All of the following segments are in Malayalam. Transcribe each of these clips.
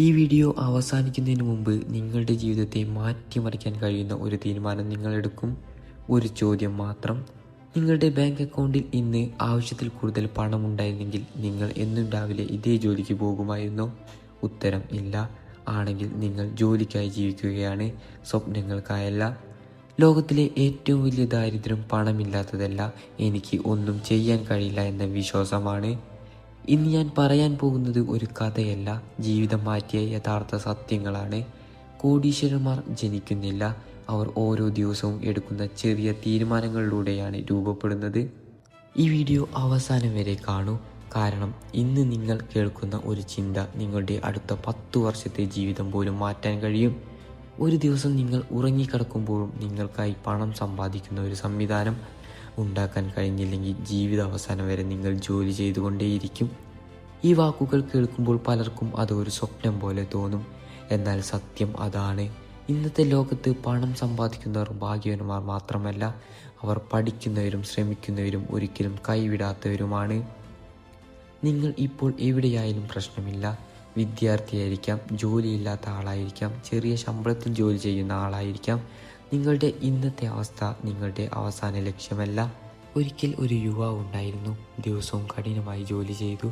ഈ വീഡിയോ അവസാനിക്കുന്നതിന് മുമ്പ് നിങ്ങളുടെ ജീവിതത്തെ മാറ്റിമറിക്കാൻ കഴിയുന്ന ഒരു തീരുമാനം നിങ്ങൾ എടുക്കും. ഒരു ചോദ്യം മാത്രം. നിങ്ങളുടെ ബാങ്ക് അക്കൗണ്ടിൽ ഇന്ന് ആവശ്യത്തിൽ കൂടുതൽ പണമുണ്ടായിരുന്നെങ്കിൽ നിങ്ങൾ എന്നും രാവിലെ ഇതേ ജോലിക്ക് പോകുമായിരുന്നോ? ഉത്തരം ഇല്ല. ആണെങ്കിൽ നിങ്ങൾ ജോലിക്കായി ജീവിക്കുകയാണ്, സ്വപ്നങ്ങൾക്കായല്ല. ലോകത്തിലെ ഏറ്റവും വലിയ ദാരിദ്ര്യം പണമില്ലാത്തതല്ല, എനിക്ക് ഒന്നും ചെയ്യാൻ കഴിയില്ല എന്ന വിശ്വാസമാണ്. ഇന്ന് ഞാൻ പറയാൻ പോകുന്നത് ഒരു കഥയല്ല, ജീവിതം മാറ്റിയ യഥാർത്ഥ സത്യങ്ങളാണ്. കോടീശ്വരന്മാർ ജനിക്കുന്നില്ല, അവർ ഓരോ ദിവസവും എടുക്കുന്ന ചെറിയ തീരുമാനങ്ങളിലൂടെയാണ് രൂപപ്പെടുന്നത്. ഈ വീഡിയോ അവസാനം വരെ കാണൂ, കാരണം ഇന്ന് നിങ്ങൾ കേൾക്കുന്ന ഒരു ചിന്ത നിങ്ങളുടെ അടുത്ത 10 വർഷത്തെ ജീവിതം പോലും മാറ്റാൻ കഴിയും. ഒരു ദിവസം നിങ്ങൾ ഉറങ്ങിക്കിടക്കുമ്പോഴും നിങ്ങൾക്കായി പണം സമ്പാദിക്കുന്ന ഒരു സംവിധാനം ഉണ്ടാക്കാൻ കഴിഞ്ഞില്ലെങ്കിൽ ജീവിത അവസാനം വരെ നിങ്ങൾ ജോലി ചെയ്തുകൊണ്ടേയിരിക്കും. ഈ വാക്കുകൾ കേൾക്കുമ്പോൾ പലർക്കും അത് ഒരു സ്വപ്നം പോലെ തോന്നും. എന്നാൽ സത്യം അതാണ്. ഇന്നത്തെ ലോകത്ത് പണം സമ്പാദിക്കുന്നവർ ഭാഗ്യവാന്മാർ മാത്രമല്ല, അവർ പഠിക്കുന്നവരും ശ്രമിക്കുന്നവരും ഒരിക്കലും കൈവിടാത്തവരുമാണ്. നിങ്ങൾ ഇപ്പോൾ എവിടെയായാലും പ്രശ്നമില്ല. വിദ്യാർത്ഥിയായിരിക്കാം, ജോലിയില്ലാത്ത ആളായിരിക്കാം, ചെറിയ ശമ്പളത്തിൽ ജോലി ചെയ്യുന്ന ആളായിരിക്കാം. നിങ്ങളുടെ ഇന്നത്തെ അവസ്ഥ നിങ്ങളുടെ അവസാന ലക്ഷ്യമല്ല. ഒരിക്കൽ ഒരു യുവാവ് ഉണ്ടായിരുന്നു. ദിവസവും കഠിനമായി ജോലി ചെയ്തു.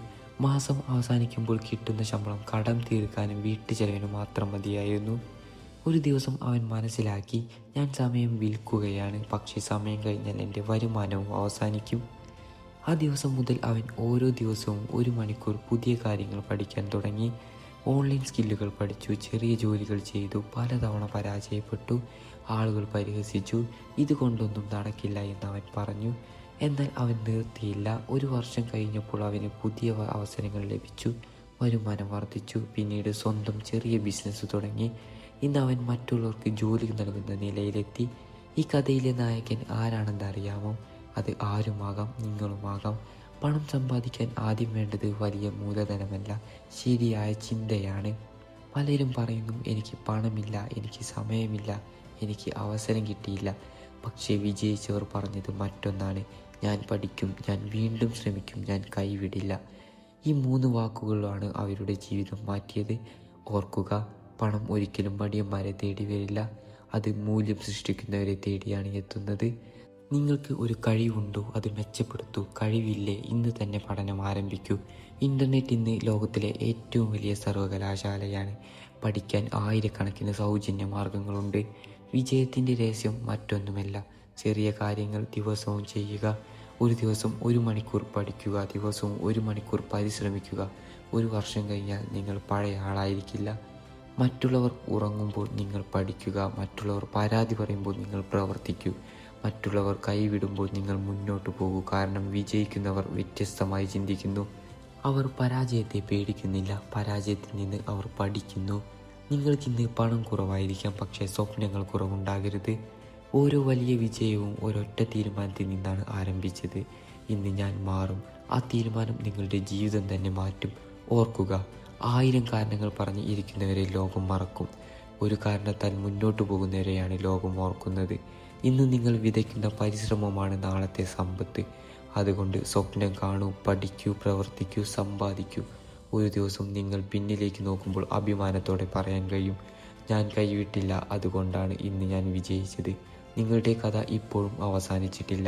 മാസം അവസാനിക്കുമ്പോൾ കിട്ടുന്ന ശമ്പളം കടം തീർക്കാനും വീട്ടുചെലവിനും മാത്രം മതിയായിരുന്നു. ഒരു ദിവസം അവൻ മനസ്സിലാക്കി, ഞാൻ സമയം വിൽക്കുകയാണ്, പക്ഷേ സമയം കഴിഞ്ഞാൽ എൻ്റെ വരുമാനവും അവസാനിക്കും. ആ ദിവസം മുതൽ അവൻ ഓരോ ദിവസവും 1 മണിക്കൂർ പുതിയ കാര്യങ്ങൾ പഠിക്കാൻ തുടങ്ങി. ഓൺലൈൻ സ്കില്ലുകൾ പഠിച്ചു, ചെറിയ ജോലികൾ ചെയ്തു, പലതവണ പരാജയപ്പെട്ടു. ആളുകൾ പരിഹസിച്ചു. ഇതുകൊണ്ടൊന്നും നടക്കില്ല എന്ന് അവൻ പറഞ്ഞു. എന്നാൽ അവൻ നിർത്തിയില്ല. 1 വർഷം കഴിഞ്ഞപ്പോൾ അവന് പുതിയ അവസരങ്ങൾ ലഭിച്ചു, വരുമാനം വർദ്ധിച്ചു. പിന്നീട് സ്വന്തം ചെറിയ ബിസിനസ് തുടങ്ങി. ഇന്ന് അവൻ മറ്റുള്ളവർക്ക് ജോലി നൽകുന്ന നിലയിലെത്തി. ഈ കഥയിലെ നായകൻ ആരാണെന്ന് അറിയാമോ? അത് ആരുമാകാം, നിങ്ങളുമാകാം. പണം സമ്പാദിക്കാൻ ആദ്യം വേണ്ടത് വലിയ മൂലധനമല്ല, ശരിയായ ചിന്തയാണ്. പലരും പറയുന്നു, എനിക്ക് പണമില്ല, എനിക്ക് സമയമില്ല, എനിക്ക് അവസരം കിട്ടിയില്ല. പക്ഷേ വിജയിച്ചവർ പറഞ്ഞത് മറ്റൊന്നാണ്. ഞാൻ പഠിക്കും, ഞാൻ വീണ്ടും ശ്രമിക്കും, ഞാൻ കൈവിടില്ല. ഈ 3 വാക്കുകളാണ് അവരുടെ ജീവിതം മാറ്റിയത്. ഓർക്കുക, പണം ഒരിക്കലും മടിയന്മാരെ തേടി വരില്ല, അത് മൂല്യം സൃഷ്ടിക്കുന്നവരെ തേടിയാണ് എത്തുന്നത്. നിങ്ങൾക്ക് ഒരു കഴിവുണ്ടോ? അത് മെച്ചപ്പെടുത്തൂ. കഴിവില്ലേ? ഇന്ന് തന്നെ പഠനം ആരംഭിക്കൂ. ഇൻ്റർനെറ്റ് ഇന്ന് ലോകത്തിലെ ഏറ്റവും വലിയ സർവകലാശാലയാണ്. പഠിക്കാൻ ആയിരക്കണക്കിന് സൗജന്യ മാർഗങ്ങളുണ്ട്. വിജയത്തിൻ്റെ രഹസ്യം മറ്റൊന്നുമല്ല, ചെറിയ കാര്യങ്ങൾ ദിവസവും ചെയ്യുക. ഒരു ദിവസം 1 മണിക്കൂർ പഠിക്കുക, ദിവസവും 1 മണിക്കൂർ പരിശ്രമിക്കുക. 1 വർഷം കഴിഞ്ഞാൽ നിങ്ങൾ പഴയ ആളായിരിക്കില്ല. മറ്റുള്ളവർ ഉറങ്ങുമ്പോൾ നിങ്ങൾ പഠിക്കുക, മറ്റുള്ളവർ പരാതി പറയുമ്പോൾ നിങ്ങൾ പ്രവർത്തിക്കൂ, മറ്റുള്ളവർ കൈവിടുമ്പോൾ നിങ്ങൾ മുന്നോട്ട് പോകൂ. കാരണം വിജയിക്കുന്നവർ വ്യത്യസ്തമായി ചിന്തിക്കുന്നു. അവർ പരാജയത്തെ പേടിക്കുന്നില്ല, പരാജയത്തിൽ നിന്ന് അവർ പഠിക്കുന്നു. നിങ്ങൾക്കിന്ന് പണം കുറവായിരിക്കാം, പക്ഷേ സ്വപ്നങ്ങൾ കുറവുണ്ടാകരുത്. ഓരോ വലിയ വിജയവും ഒരൊറ്റ തീരുമാനത്തിൽ നിന്നാണ് ആരംഭിച്ചത്. ഇന്ന് ഞാൻ മാറും. ആ തീരുമാനം നിങ്ങളുടെ ജീവിതം തന്നെ മാറ്റും. ഓർക്കുക, 1000 കാരണങ്ങൾ പറഞ്ഞ് ഇരിക്കുന്നവരെ ലോകം മറക്കും. ഒരു കാരണത്താൽ മുന്നോട്ട് പോകുന്നവരെയാണ് ലോകം ഓർക്കുന്നത്. ഇന്ന് നിങ്ങൾ വിതയ്ക്കുന്ന പരിശ്രമമാണ് നാളത്തെ സമ്പത്ത്. അതുകൊണ്ട് സ്വപ്നം കാണൂ, പഠിക്കൂ, പ്രവർത്തിക്കൂ, സമ്പാദിക്കൂ. ഒരു ദിവസം നിങ്ങൾ പിന്നിലേക്ക് നോക്കുമ്പോൾ അഭിമാനത്തോടെ പറയാൻ കഴിയും, ഞാൻ കൈവിട്ടില്ല, അതുകൊണ്ടാണ് ഇന്ന് ഞാൻ വിജയിച്ചത്. നിങ്ങളുടെ കഥ ഇപ്പോഴും അവസാനിച്ചിട്ടില്ല.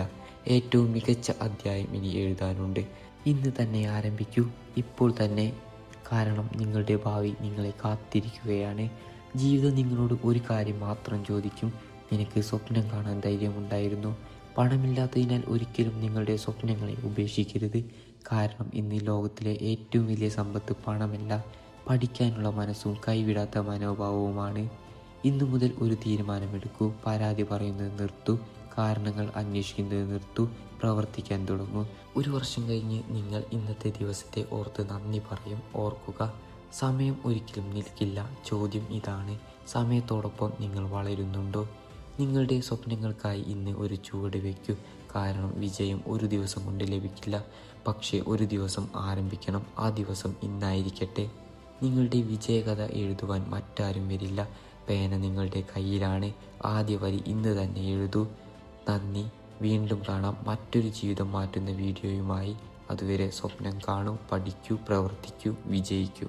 ഏറ്റവും മികച്ച അധ്യായം ഇനി എഴുതാനുണ്ട്. ഇന്ന് തന്നെ ആരംഭിക്കൂ, ഇപ്പോൾ തന്നെ. കാരണം നിങ്ങളുടെ ഭാവി നിങ്ങളെ കാത്തിരിക്കുകയാണ്. ജീവിതം നിങ്ങളോട് ഒരു കാര്യം മാത്രം ചോദിക്കും, നിനക്ക് സ്വപ്നം കാണാൻ ധൈര്യമുണ്ടായിരുന്നു? പണമില്ലാത്തതിനാൽ ഒരിക്കലും നിങ്ങളുടെ സ്വപ്നങ്ങളെ ഉപേക്ഷിക്കരുത്. കാരണം ഇന്ന് ലോകത്തിലെ ഏറ്റവും വലിയ സമ്പത്ത് പണമല്ല, പഠിക്കാനുള്ള മനസ്സും കൈവിടാത്ത മനോഭാവവുമാണ്. ഇന്നു മുതൽ ഒരു തീരുമാനമെടുക്കൂ. പരാതി പറയുന്നത് നിർത്തൂ, കാരണങ്ങൾ അന്വേഷിക്കുന്നത് നിർത്തൂ, പ്രവർത്തിക്കാൻ തുടങ്ങൂ. 1 വർഷം കഴിഞ്ഞ് നിങ്ങൾ ഇന്നത്തെ ദിവസത്തെ ഓർത്ത് നന്ദി പറയും. ഓർക്കുക, സമയം ഒരിക്കലും നിൽക്കില്ല. ചോദ്യം ഇതാണ്, സമയത്തോടൊപ്പം നിങ്ങൾ വളരുന്നുണ്ടോ? നിങ്ങളുടെ സ്വപ്നങ്ങൾക്കായി ഇന്ന് ഒരു ചുവട് വയ്ക്കൂ. കാരണം വിജയം ഒരു ദിവസം കൊണ്ട് ലഭിക്കില്ല, പക്ഷേ ഒരു ദിവസം ആരംഭിക്കണം. ആ ദിവസം ഇന്നായിരിക്കട്ടെ. നിങ്ങളുടെ വിജയകഥ എഴുതുവാൻ മറ്റാരും വരില്ല, പേന നിങ്ങളുടെ കയ്യിലാണ്. ആദ്യ വരി ഇന്ന് തന്നെ എഴുതൂ. നന്ദി. വീണ്ടും കാണാം മറ്റൊരു ജീവിതം മാറ്റുന്ന വീഡിയോയുമായി. അതുവരെ സ്വപ്നം കാണൂ, പഠിക്കൂ, പ്രവർത്തിക്കൂ, വിജയിക്കൂ.